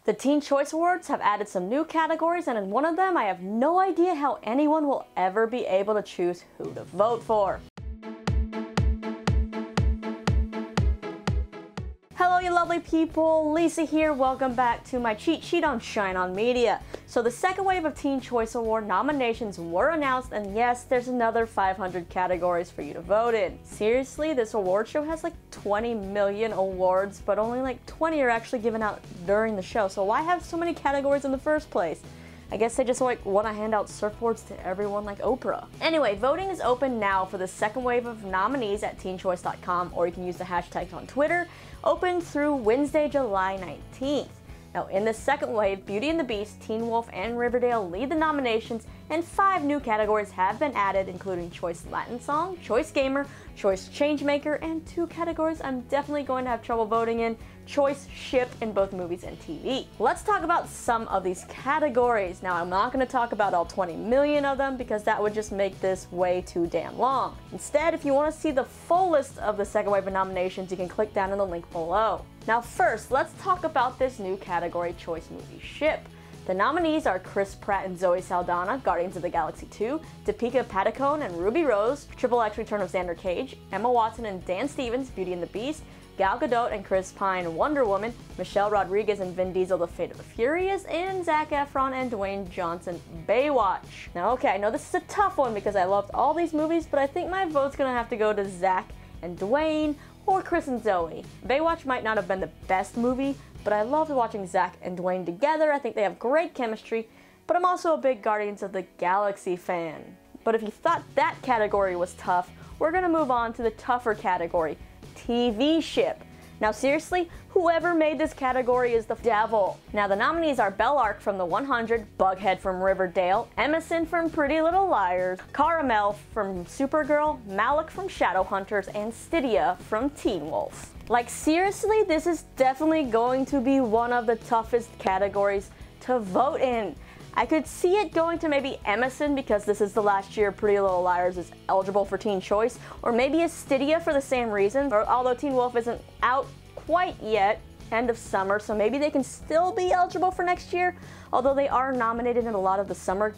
The Teen Choice Awards have added some new categories, and in one of them I have no idea how anyone will ever be able to choose who to vote for. Hello you lovely people, Lisa here, welcome back to my cheat sheet on Shine On Media. So the second wave of Teen Choice Award nominations were announced, and yes, there's another 500 categories for you to vote in. Seriously, this award show has like 20 million awards, but only like 20 are actually given out during the show, so why have so many categories in the first place? I guess they just want to hand out surfboards to everyone like Oprah. Anyway, voting is open now for the second wave of nominees at teenchoice.com, or you can use the hashtags on Twitter, open through Wednesday, July 19th. Now, in the second wave, Beauty and the Beast, Teen Wolf, and Riverdale lead the nominations, and 5 new categories have been added, including Choice Latin Song, Choice Gamer, Choice Changemaker, and 2 categories I'm definitely going to have trouble voting in, Choice Ship in both movies and TV. Let's talk about some of these categories. Now, I'm not going to talk about all 20 million of them because that would just make this way too damn long. Instead, if you want to see the full list of the second wave of nominations, you can click down in the link below. Now first, let's talk about this new category, Choice Movie Ship. The nominees are Chris Pratt and Zoe Saldana, Guardians of the Galaxy 2, Topeka Padukone and Ruby Rose, XXX Return of Xander Cage, Emma Watson and Dan Stevens, Beauty and the Beast, Gal Gadot and Chris Pine, Wonder Woman, Michelle Rodriguez and Vin Diesel, The Fate of the Furious, and Zac Efron and Dwayne Johnson, Baywatch. Now okay, I know this is a tough one because I loved all these movies, but I think my vote's gonna have to go to Zac and Dwayne, or Chris and Zoe. Baywatch might not have been the best movie, but I loved watching Zac and Dwayne together. I think they have great chemistry, but I'm also a big Guardians of the Galaxy fan. But if you thought that category was tough, we're gonna move on to the tougher category, TV Ship. Now seriously, whoever made this category is the devil. Now the nominees are Bellarke from The 100, Bughead from Riverdale, Emison from Pretty Little Liars, Karamel from Supergirl, Malec from Shadowhunters, and Stydia from Teen Wolf. Like seriously, this is definitely going to be one of the toughest categories to vote in. I could see it going to maybe Emison because this is the last year Pretty Little Liars is eligible for Teen Choice, or maybe a Stydia for the same reason, or although Teen Wolf isn't out quite yet, end of summer, so maybe they can still be eligible for next year, although they are nominated in a lot of the summer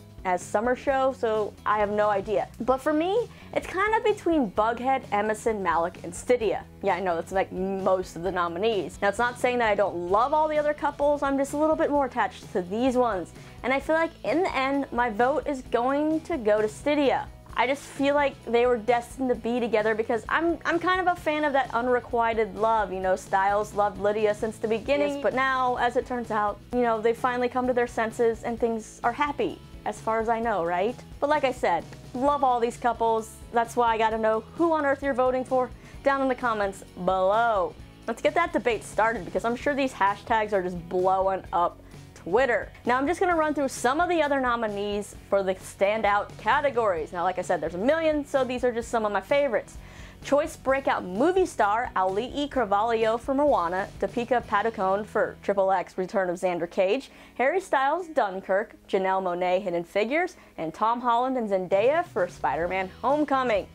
show, so I have no idea. But for me, it's kind of between Bughead, Emison, Malec, and Stydia. Yeah, I know that's like most of the nominees. Now, it's not saying that I don't love all the other couples, I'm just a little bit more attached to these ones. And I feel like in the end, my vote is going to go to Stydia. I just feel like they were destined to be together because I'm kind of a fan of that unrequited love. You know, Styles loved Lydia since the beginning, but now, as it turns out, you know, they finally come to their senses and things are happy, as far as I know, right? But like I said, love all these couples. That's why I gotta know who on earth you're voting for down in the comments below. Let's get that debate started because I'm sure these hashtags are just blowing up Twitter. Now I'm just going to run through some of the other nominees for the standout categories. Now like I said, there's a million, so these are just some of my favorites. Choice Breakout Movie Star, Auli'i Cravalho for Moana, Topeka Padukone for XXX Return of Xander Cage, Harry Styles, Dunkirk, Janelle Monáe, Hidden Figures, and Tom Holland and Zendaya for Spider-Man Homecoming.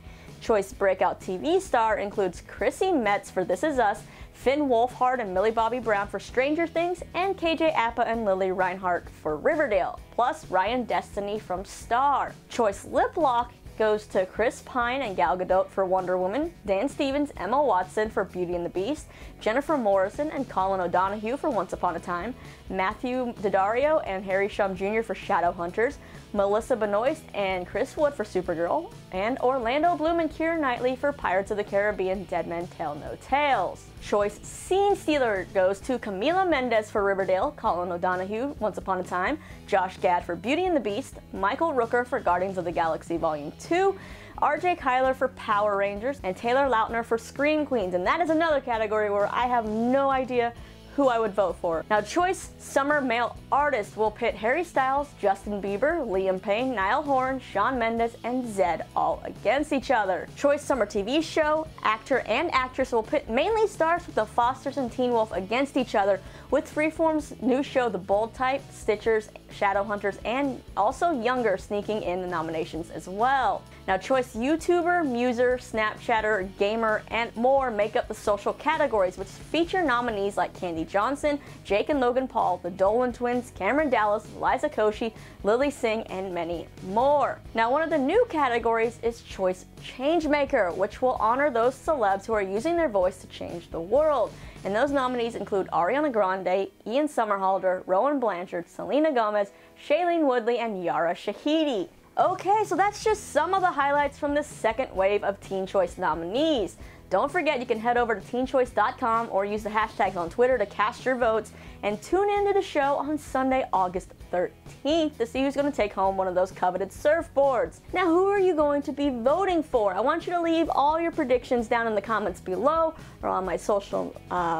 Choice Breakout TV Star includes Chrissy Metz for This Is Us, Finn Wolfhard and Millie Bobby Brown for Stranger Things, and KJ Apa and Lily Reinhart for Riverdale, plus Ryan Destiny from Star. Choice Lip Lock goes to Chris Pine and Gal Gadot for Wonder Woman, Dan Stevens, Emma Watson for Beauty and the Beast, Jennifer Morrison and Colin O'Donoghue for Once Upon a Time, Matthew Daddario and Harry Shum Jr. for Shadowhunters, Melissa Benoist and Chris Wood for Supergirl, and Orlando Bloom and Keira Knightley for Pirates of the Caribbean Dead Men Tell No Tales. Choice Scene Stealer goes to Camila Mendes for Riverdale, Colin O'Donoghue, Once Upon a Time, Josh Gad for Beauty and the Beast, Michael Rooker for Guardians of the Galaxy Volume 2, RJ Kyler for Power Rangers, and Taylor Lautner for Scream Queens, and that is another category where I have no idea who I would vote for. Now, Choice Summer Male Artist will pit Harry Styles, Justin Bieber, Liam Payne, Niall Horan, Shawn Mendes, and Zedd all against each other. Choice Summer TV Show, Actor and Actress will pit mainly stars with the Fosters and Teen Wolf against each other, with Freeform's new show The Bold Type, Stitchers, Shadowhunters, and also Younger sneaking in the nominations as well. Now, choice YouTuber, muser, Snapchatter, gamer, and more make up the social categories, which feature nominees like Candy Johnson, Jake and Logan Paul, the Dolan Twins, Cameron Dallas, Liza Koshy, Lily Singh, and many more. Now, one of the new categories is Choice Changemaker, which will honor those celebs who are using their voice to change the world. And those nominees include Ariana Grande, Ian Somerhalder, Rowan Blanchard, Selena Gomez, Shailene Woodley, and Yara Shahidi. Okay, so that's just some of the highlights from this second wave of Teen Choice nominees. Don't forget you can head over to teenchoice.com or use the hashtags on Twitter to cast your votes, and tune into the show on Sunday, August 13th to see who's going to take home one of those coveted surfboards. Now, who are you going to be voting for? I want you to leave all your predictions down in the comments below or on my social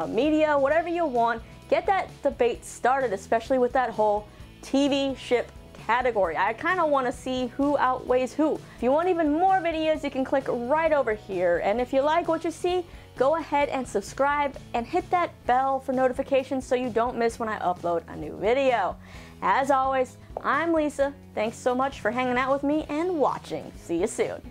media, whatever you want. Get that debate started, especially with that whole TV ship category. I kind of want to see who outweighs who. If you want even more videos, you can click right over here. And if you like what you see, go ahead and subscribe and hit that bell for notifications so you don't miss when I upload a new video. As always, I'm Lisa. Thanks so much for hanging out with me and watching. See you soon.